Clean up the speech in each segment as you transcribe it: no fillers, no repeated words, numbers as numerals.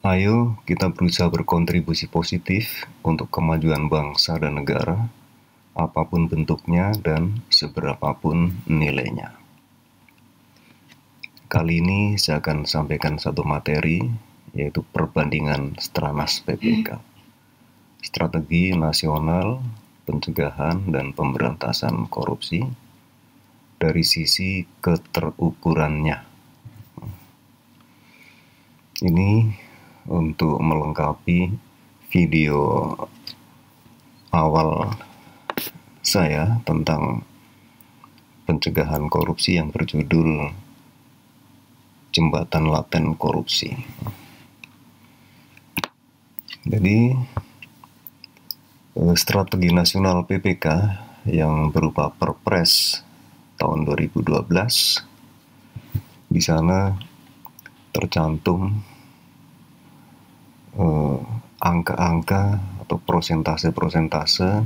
Ayo kita berusaha berkontribusi positif untuk kemajuan bangsa dan negara, apapun bentuknya dan seberapapun nilainya. Kali ini saya akan sampaikan satu materi, yaitu perbandingan Stranas PPK, Strategi Nasional Pencegahan dan Pemberantasan Korupsi dari sisi keterukurannya. Ini untuk melengkapi video awal saya tentang pencegahan korupsi yang berjudul Jembatan Laten Korupsi. Jadi strategi nasional PPK yang berupa Perpres tahun 2012, di sana tercantum angka-angka atau prosentase-prosentase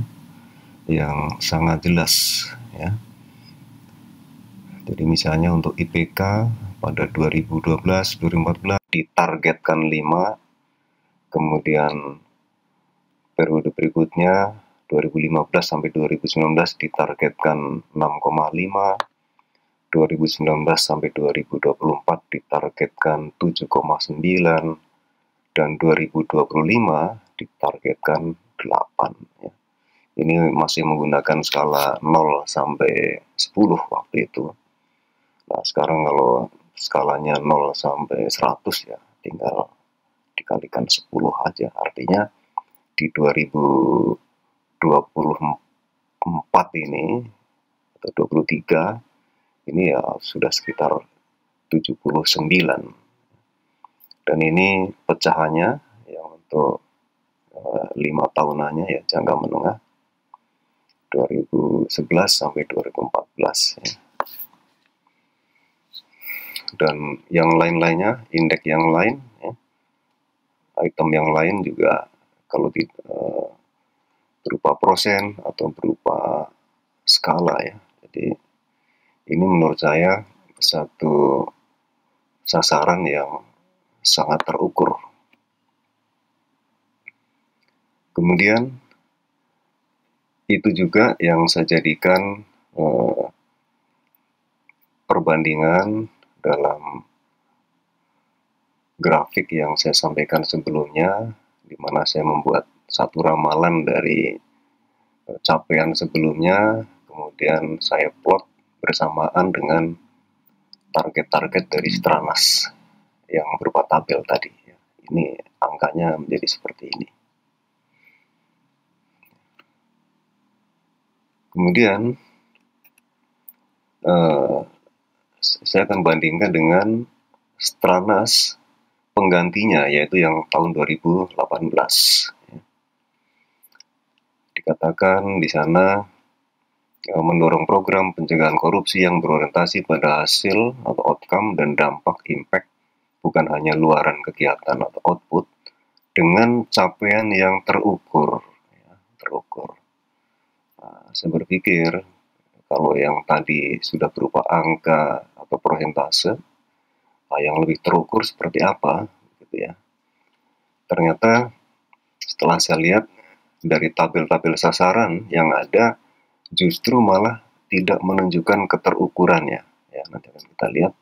yang sangat jelas, ya. Jadi misalnya untuk IPK pada 2012-2014 ditargetkan 5, kemudian periode berikutnya 2015 sampai 2019 ditargetkan 6,5, 2019 sampai 2024 ditargetkan 7,9, dan 2025 ditargetkan 8, ya. Ini masih menggunakan skala 0 sampai 10 waktu itu. Nah, sekarang kalau skalanya 0 sampai 100 ya tinggal dikalikan 10 aja. Artinya di 2024 ini atau 23 ini ya sudah sekitar 79. Dan ini pecahannya yang untuk 5 tahunannya ya jangka menengah 2011 sampai 2014, ya. Dan yang lain-lainnya, indeks yang lain, ya, item yang lain juga kalau berupa persen atau berupa skala, ya. Jadi ini menurut saya satu sasaran yang sangat terukur. Kemudian itu juga yang saya jadikan perbandingan dalam grafik yang saya sampaikan sebelumnya, di mana saya membuat satu ramalan dari capaian sebelumnya, kemudian saya plot bersamaan dengan target-target dari Stranas yang berupa tabel tadi. Ini angkanya menjadi seperti ini. Kemudian saya akan bandingkan dengan Stranas penggantinya, yaitu yang tahun 2018. Dikatakan di sana mendorong program pencegahan korupsi yang berorientasi pada hasil atau outcome dan dampak impact, bukan hanya luaran kegiatan atau output, dengan capaian yang terukur, ya, terukur. Nah, saya berpikir kalau yang tadi sudah berupa angka atau persentase, yang lebih terukur seperti apa, gitu ya. Ternyata setelah saya lihat dari tabel-tabel sasaran yang ada, justru malah tidak menunjukkan keterukurannya. Ya, nanti akan kita lihat.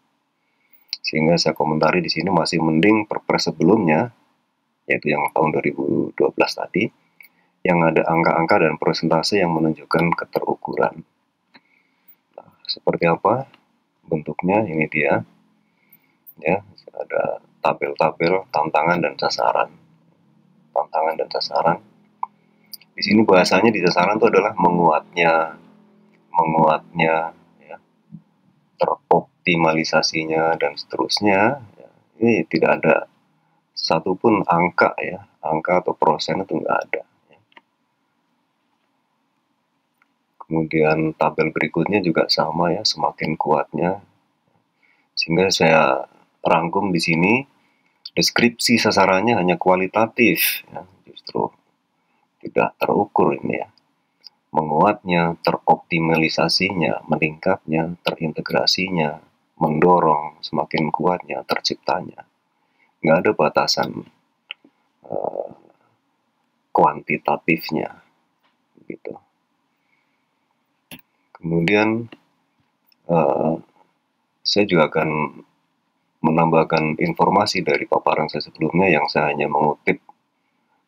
Sehingga saya komentari di sini masih mending Perpres sebelumnya, yaitu yang tahun 2012 tadi, yang ada angka-angka dan persentase yang menunjukkan keterukuran. Nah, seperti apa bentuknya? Ini dia. Ya, ada tabel-tabel tantangan dan sasaran. Tantangan dan sasaran. Di sini bahasanya di sasaran itu adalah menguatnya, ya, teroptimalisasinya dan seterusnya. Ya, ini tidak ada satupun angka, ya, angka atau persen itu nggak ada. Ya. Kemudian tabel berikutnya juga sama, ya, semakin kuatnya. Sehingga saya rangkum di sini deskripsi sasarannya hanya kualitatif, ya, justru tidak terukur ini, ya. Menguatnya, teroptimalisasinya, meningkatnya, terintegrasinya, mendorong, semakin kuatnya, terciptanya. Nggak ada batasan uh, kuantitatifnya gitu. Kemudian saya juga akan menambahkan informasi dari paparan saya sebelumnya yang saya hanya mengutip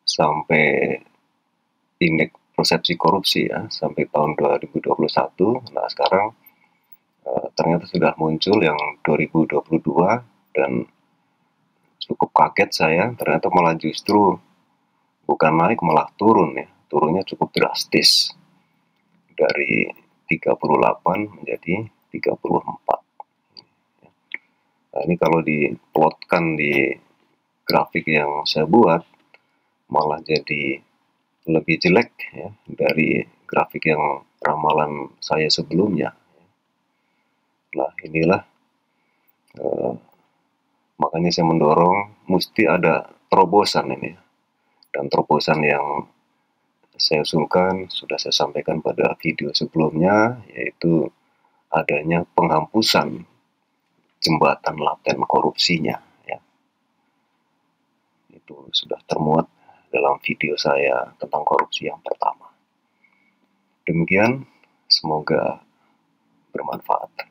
sampai indeks persepsi korupsi ya sampai tahun 2021. Nah, sekarang ternyata sudah muncul yang 2022 dan cukup kaget saya, ternyata malah justru bukan naik malah turun ya. Turunnya cukup drastis dari 38 menjadi 34. Nah, ini kalau diplotkan di grafik yang saya buat malah jadi lebih jelek ya dari grafik yang ramalan saya sebelumnya. Nah, inilah makanya saya mendorong mesti ada terobosan ini. Dan terobosan yang saya usulkan sudah saya sampaikan pada video sebelumnya, yaitu adanya penghapusan jembatan laten korupsinya ya. Itu sudah termuat dalam video saya tentang korupsi yang pertama. Demikian, semoga bermanfaat.